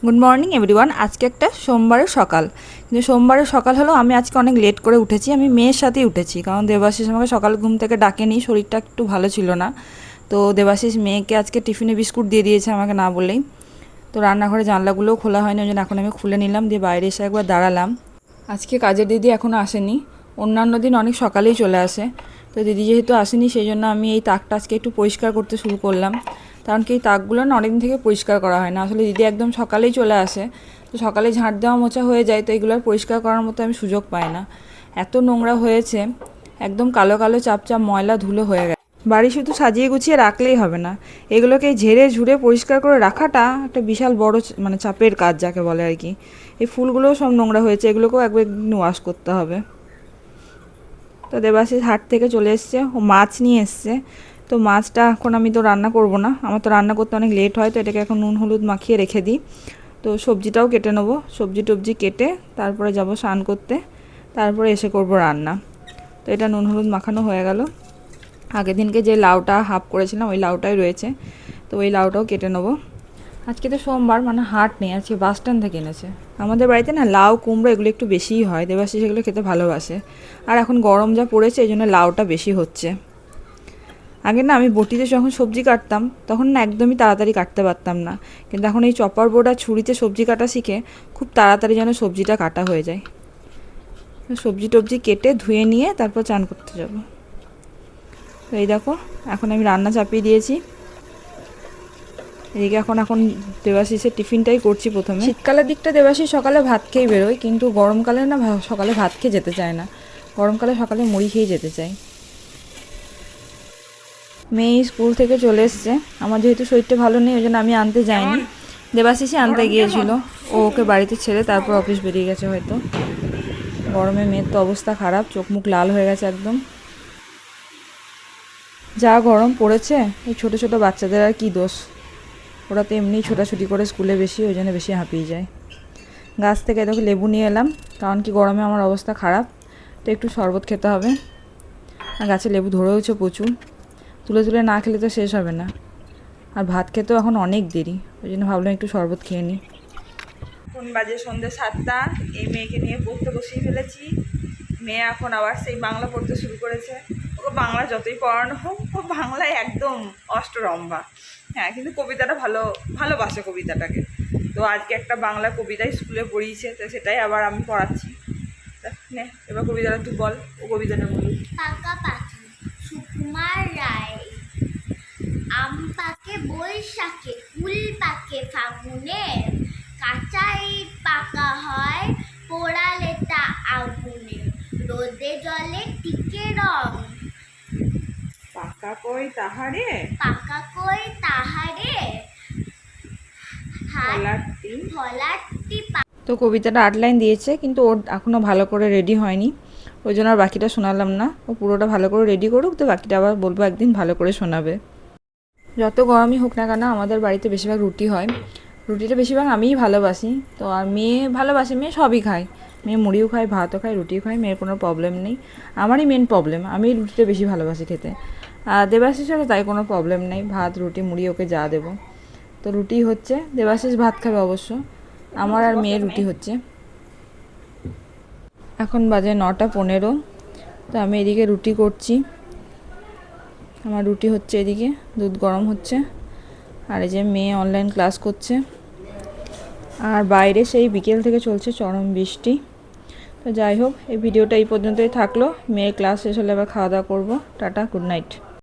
Good morning everyone. আজকে একটা সোমবারের সকাল, কিন্তু সোমবারের সকাল হলো আমি আজকে অনেক লেট করে উঠেছি। আমি মেয়ের সাথেই উঠেছি, কারণ দেবাশিস আমাকে সকাল ঘুম থেকে ডাকেনি, শরীরটা একটু ভালো ছিল না। তো দেবাশিস মেয়েকে আজকে টিফিনে বিস্কুট দিয়ে দিয়েছে আমাকে না বলেই। তো রান্নাঘরে জানলাগুলোও খোলা হয়নি, ওই জন্য এখন আমি খুলে নিলাম, দিয়ে বাইরে এসে একবার দাঁড়ালাম। আজকে কাজের দিদি এখনও আসেনি, অন্যান্য দিন অনেক সকালেই চলে আসে। তো দিদি যেহেতু আসেনি, সেই জন্য আমি এই তাকটা আজকে একটু পরিষ্কার করতে শুরু করলাম। কারণ কি এই তাকগুলো না অনেকদিন থেকে পরিষ্কার করা হয় না, আসলে দিদি একদম সকালেই চলে আসে, তো সকালে ঝাঁট দেওয়া মোছা হয়ে যায়, তো এগুলো আর পরিষ্কার করার মতো আমি সুযোগ পাই না। এত নোংরা হয়েছে, একদম কালো কালো চাপচাপ ময়লা ধুলো হয়ে গেছে। বাড়ি শুধু সাজিয়ে গুছিয়ে রাখলেই হবে না, এগুলোকে ঝেড়ে ঝুড়ে পরিষ্কার করে রাখাটা একটা বিশাল বড় মানে চাপের কাজ যাকে বলে আর কি। এই ফুলগুলোও সব নোংরা হয়েছে, এগুলোকেও একবার ওয়াশ করতে হবে। তো দেবাশিস হাট থেকে চলে এসছে, ও মাছ নিয়ে এসছে। তো মাছটা এখন আমি তো রান্না করব না, আমার তো রান্না করতে অনেক লেট হয়, তো এটাকে এখন নুন হলুদ মাখিয়ে রেখে দিই। তো সবজিটাও কেটে নেবো, সবজি টবজি কেটে তারপরে যাব স্নান করতে, তারপরে এসে করব রান্না। তো এটা নুন হলুদ মাখানো হয়ে গেল। আগের দিনকে যে লাউটা হাফ করেছিলাম ওই লাউটাই রয়েছে, তো ওই লাউটাও কেটে নেবো। আজকে তো সোমবার, মানে হাট নেই, আজকে বাস স্ট্যান্ড থেকে এনেছে। আমাদের বাড়িতে না লাউ কুমড়ো এগুলো একটু বেশিই হয়, দেবাশিস এগুলো খেতে ভালোবাসে। আর এখন গরম যা পড়েছে এই জন্য লাউটা বেশি হচ্ছে। আগে না আমি বটিতে যখন সবজি কাটতাম তখন না একদমই তাড়াতাড়ি কাটতে পারতাম না, কিন্তু এখন এই চপার বোর্ড আর ছুরিতে সবজি কাটা শিখে খুব তাড়াতাড়ি যেন সবজিটা কাটা হয়ে যায়। সবজি টবজি কেটে ধুয়ে নিয়ে তারপর চান করতে যাব। তো এই দেখো, এখন আমি রান্না চাপিয়ে দিয়েছি। এদিকে এখন দেবাশিসের টিফিনটাই করছি প্রথমে। শীতকালের দিকটা দেবাশিস সকালে ভাত খেয়ে বেরোয়, কিন্তু গরমকালে না সকালে ভাত খেয়ে যেতে চায় না, গরমকালে সকালে মুড়ি খেয়ে যেতে চায়। মেয়ে স্কুল থেকে চলে এসছে, আমার যেহেতু শরীরটা ভালো নেই ওই জন্য আমি আনতে যাইনি, দেবাশিসই আনতে গিয়েছিল। ও ওকে বাড়িতে ছেড়ে তারপর অফিস বেরিয়ে গেছে হয়তো। গরমে মেয়ের তো অবস্থা খারাপ, চোখ মুখ লাল হয়ে গেছে একদম। যা গরম পড়েছে, এই ছোটো ছোটো বাচ্চাদের আর কি দোষ, ওরা তো এমনিই ছোটাছুটি করে স্কুলে বেশি, ওই জন্য বেশি হাঁপিয়ে যায়। গাছ থেকে দেখো লেবু নিয়ে এলাম, কারণ কি গরমে আমার অবস্থা খারাপ, তো একটু শরবত খেতে হবে। আর গাছে লেবু ধরেওছে প্রচুর, তুলে তুলে না খেলে তো শেষ হবে না। আর ভাত খেতেও এখন অনেক দেরি, ওই জন্য ভাবলাম একটু শরবত খেয়ে নিই। এখন বাজে সন্ধ্যে 7টা, এই মেয়েকে নিয়ে পড়তে বসিয়ে ফেলেছি। মেয়ে এখন আবার সেই বাংলা পড়তে শুরু করেছে। ওকে বাংলা যতই পড়ানো হোক, ও বাংলায় একদম অষ্টরম্ভা। হ্যাঁ, কিন্তু কবিতাটা ভালোবাসে কবিতাটাকে। তো আজকে একটা বাংলা কবিতাই স্কুলে পড়িয়েছে, তো সেটাই আবার আমি পড়াচ্ছি। নে এবার কবিতাটা তুই বল, ও কবিতাটা বলি। পাকা পাখি সুকুমার রায়। আম পাকে বৈশাখে, কুল পাকে ফাগুনে, কাঁচাই পাকা হয় পোড়ালে তা আগুনে, রোদে জলে টিকে রং। পাকা কই তাহারে, পাকা কই তাহারে, ফলাটি। ফলাটি। তো কবিতাটা 8 লাইন দিয়েছে, কিন্তু ওর এখনও ভালো করে রেডি হয়নি, ওই জন্য আর বাকিটা শোনালাম না। ও পুরোটা ভালো করে রেডি করুক, তো বাকিটা আবার বলবো একদিন ভালো করে শোনাবে। যত গরমই হোক না কেন আমাদের বাড়িতে বেশিরভাগ রুটি হয়, রুটিটা বেশিরভাগ আমিই ভালোবাসি। তো আর মেয়ে ভালোবাসে, মেয়ে সবই খায়, মেয়ে মুড়িও খায়, ভাতও খায়, রুটিও খায়, মেয়ের কোনো প্রবলেম নেই। আমারই মেন প্রবলেম, আমি রুটিটা বেশি ভালোবাসি খেতে। আর দেবাশিসেরও তাই কোনো প্রবলেম নেই, ভাত রুটি মুড়ি ওকে যা দেবো। তো রুটি হচ্ছে, দেবাশিস ভাত খাবে অবশ্য, আমার আর মেয়ের রুটি হচ্ছে। এখন বাজে 9টা 15, তো আমি এদিকে রুটি করছি, আমার রুটি হচ্ছে, এদিকে দুধ গরম হচ্ছে, আর এই যে মেয়ে অনলাইন ক্লাস করছে। আর বাইরে সেই বিকেল থেকে চলছে চরম বৃষ্টি। তো যাই হোক, এই ভিডিওটা এই পর্যন্তই থাকলো, মেয়ের ক্লাস শেষ হলে আবার খাওয়া দাওয়া করবো। Tata, good night.